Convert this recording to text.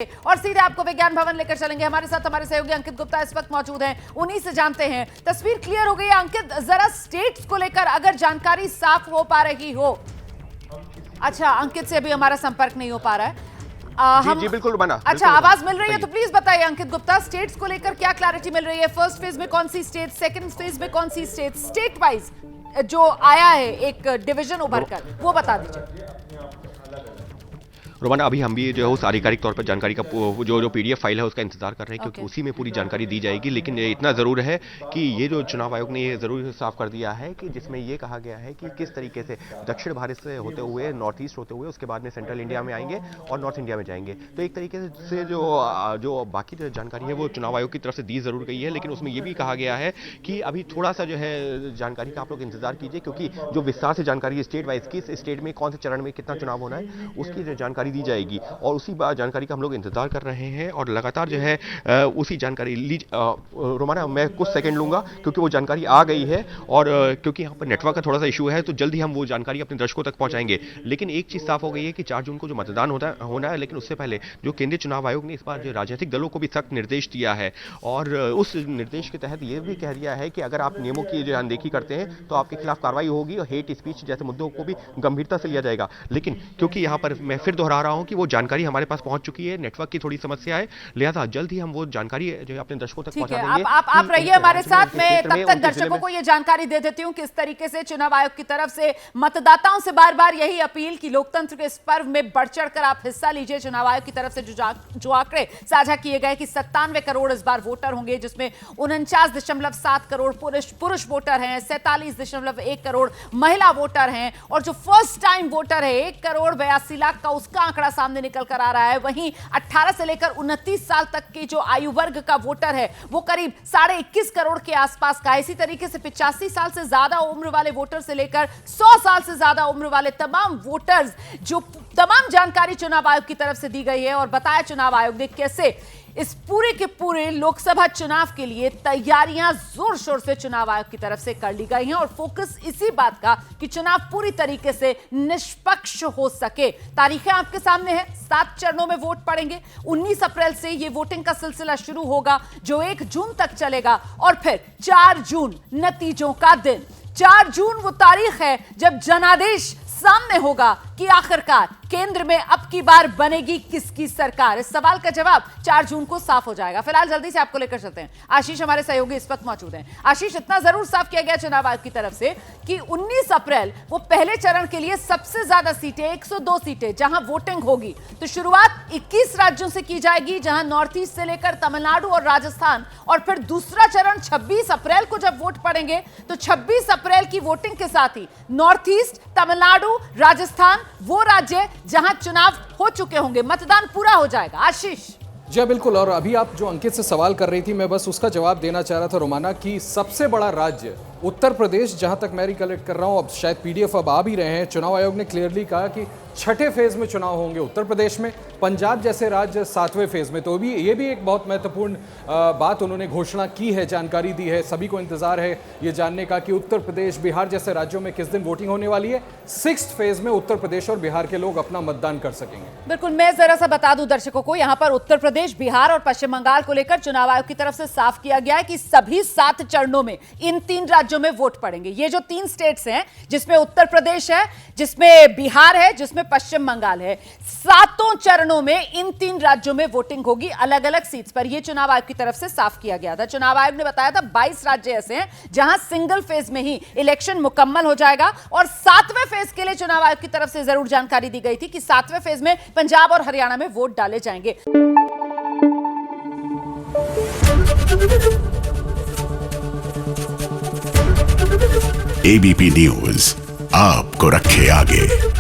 और सीधे आपको विज्ञान भवन लेकर चलेंगे। हमारे साथ हमारे सहयोगी अंकित गुप्ता इस वक्त मौजूद हैं, उन्हीं से जानते हैं। तस्वीर क्लियर हो गई है अंकित, जरा स्टेट्स को लेकर अगर जानकारी साफ हो पा रही हो। अच्छा, अंकित से अभी हमारा संपर्क नहीं हो पा रहा है। जी बिल्कुल बना। अच्छा, आवाज मिल रही है तो प्लीज बताइए अंकित गुप्ता, स्टेट्स को लेकर क्या क्लैरिटी मिल रही है? फर्स्ट फेज में कौन सी स्टेट, सेकंड फेज में कौन सी स्टेट, स्टेट वाइज जो आया है एक डिवीजन उभर कर, वो बता दीजिए। रोमाना, अभी हम भी जो है उस आधिकारिक तौर पर जानकारी का जो पीडीएफ फाइल है उसका इंतजार कर रहे हैं, क्योंकि उसी में पूरी जानकारी दी जाएगी। लेकिन इतना जरूर है कि ये जो चुनाव आयोग ने ये जरूर साफ कर दिया है कि जिसमें ये कहा गया है कि किस तरीके से दक्षिण भारत से होते हुए नॉर्थ ईस्ट होते हुए उसके बाद में सेंट्रल इंडिया में आएंगे और नॉर्थ इंडिया में जाएंगे। तो एक तरीके से जो बाकी जो जानकारी है वो चुनाव आयोग की तरफ से दी जरूर गई है, लेकिन उसमें यह भी कहा गया है कि अभी थोड़ा सा जो है जानकारी का आप लोग इंतजार कीजिए, क्योंकि जो विस्तार से जानकारी स्टेट वाइज किस स्टेट में कौन से चरण में कितना चुनाव होना है उसकी जानकारी दी जाएगी, और उसी जानकारी का हम लोग इंतजार कर रहे हैं। और लगातार जो है उसी जानकारी रोमाना, मैं कुछ सेकंड लूंगा क्योंकि वो जानकारी आ गई है, और क्योंकि यहाँ पर नेटवर्क का थोड़ा सा इशू है तो जल्दी हम वो जानकारी अपने दर्शकों तक पहुंचाएंगे। लेकिन एक चीज साफ हो गई है कि 4 जून को जो मतदान होना है, लेकिन उससे पहले जो केंद्रीय चुनाव आयोग ने इस बार जो राजनीतिक दलों को भी सख्त निर्देश दिया है, और उस निर्देश के तहत ये भी कह दिया है कि अगर आप नियमों की जो अनदेखी करते हैं तो आपके खिलाफ कार्रवाई होगी और हेट स्पीच जैसे मुद्दों को भी गंभीरता से लिया जाएगा। लेकिन क्योंकि यहाँ पर मैं फिर दोहरा रहा हूँ कि वो जानकारी हमारे पास पहुंच चुकी है, नेटवर्क की थोड़ी समस्या है, लिहाजा जल्द ही हम वो जानकारी जो है अपने दर्शकों तक पहुंचा देंगे। आप रहिए हमारे साथ, मैं तब तक दर्शकों को ये जानकारी दे देती हूं किस तरीके से चुनाव आयोग की तरफ से मतदाताओं से बार बार यही अपील कि लोकतंत्र के इस पर्व में बढ़ चढ़कर आप हिस्सा लीजिए। चुनाव आयोग की तरफ से जो आंकड़े साझा किए गए कि 97 करोड़ इस बार वोटर होंगे, जिसमें 49.7 करोड़ पुरुष वोटर हैं, 47.1 करोड़ महिला वोटर हैं, और जो फर्स्ट टाइम वोटर है 1 करोड़ 82 लाख का उसका आंकड़ा सामने निकल कर आ रहा है। वहीं 18 से लेकर 29 साल तक के जो आयु वर्ग का वोटर है वो करीब 21.5 करोड़ के आसपास का है। इसी तरीके से 85 साल से ज्यादा उम्र वाले वोटर से लेकर 100 साल से ज्यादा उम्र वाले तमाम वोटर्स, जो तमाम जानकारी चुनाव आयोग की तरफ से दी गई है। और बताया चुनाव आयोग ने कैसे इस पूरे के पूरे लोकसभा चुनाव के लिए तैयारियां जोर शोर से चुनाव आयोग की तरफ से कर ली गई हैं, और फोकस इसी बात का कि चुनाव पूरी तरीके से निष्पक्ष हो सके। तारीखें आपके सामने हैं, 7 चरणों में वोट पड़ेंगे। 19 अप्रैल से ये वोटिंग का सिलसिला शुरू होगा जो 1 जून तक चलेगा, और फिर 4 जून नतीजों का दिन। 4 जून वो तारीख है जब जनादेश सामने होगा कि आखिरकार केंद्र में अब की बार बनेगी किसकी सरकार। इस सवाल का जवाब 4 जून को साफ हो जाएगा। फिलहाल जल्दी से आपको लेकर चलते हैं, आशीष हमारे सहयोगी इस वक्त मौजूद हैं। आशीष, इतना जरूर साफ किया गया चुनाव आयोग की तरफ से कि 19 अप्रैल वो पहले चरण के लिए सबसे ज्यादा सीटें, 102 सीटें जहां वोटिंग होगी, तो शुरुआत 21 राज्यों से की जाएगी, जहां नॉर्थ ईस्ट से लेकर तमिलनाडु और राजस्थान, और फिर दूसरा चरण 26 अप्रैल को जब वोट पड़ेंगे तो 26 अप्रैल की वोटिंग के साथ ही नॉर्थ ईस्ट, तमिलनाडु, राजस्थान वो राज्य जहां चुनाव हो चुके होंगे, मतदान पूरा हो जाएगा। आशीष जी बिल्कुल, और अभी आप जो अंकित से सवाल कर रही थी मैं बस उसका जवाब देना चाह रहा था रोमाना, कि सबसे बड़ा राज्य उत्तर प्रदेश, जहां तक मैं रिकलेक्ट कर रहा हूं, अब शायद पीडीएफ अब आ भी रहे हैं, चुनाव आयोग ने क्लियरली कहा कि 6ठे फेज में चुनाव होंगे उत्तर प्रदेश में, पंजाब जैसे राज्य 7वें फेज में। तो ये भी एक बहुत महत्वपूर्ण बात उन्होंने घोषणा की है, जानकारी दी है। सभी को इंतजार है ये जानने का कि उत्तर प्रदेश, बिहार जैसे राज्यों में किस दिन वोटिंग होने वाली है। 6th फेज में उत्तर प्रदेश और बिहार के लोग अपना मतदान कर सकेंगे। बिल्कुल, मैं जरा सा बता दूं दर्शकों को, यहां पर उत्तर प्रदेश, बिहार और पश्चिम बंगाल को लेकर चुनाव आयोग की तरफ से साफ किया गया है कि सभी 7 चरणों में इन 3 राज्यों में वोट पड़ेंगे। ये जो 3 स्टेट्स हैं, जिसमें उत्तर प्रदेश है, जिसमें बिहार है, जिसमें पश्चिम बंगाल है, 7 चरणों में इन 3 राज्यों में वोटिंग होगी अलग अलग सीट्स पर। यह चुनाव आयोग की तरफ से साफ किया गया था। चुनाव आयोग ने बताया था 22 राज्य ऐसे हैं जहां सिंगल फेज में ही इलेक्शन मुकम्मल हो जाएगा, और 7वें फेज के लिए चुनाव आयोग की तरफ से जरूर जानकारी दी गई थी कि 7वें फेज में पंजाब और हरियाणा में वोट डाले जाएंगे। एबीपी न्यूज आपको रखे आगे।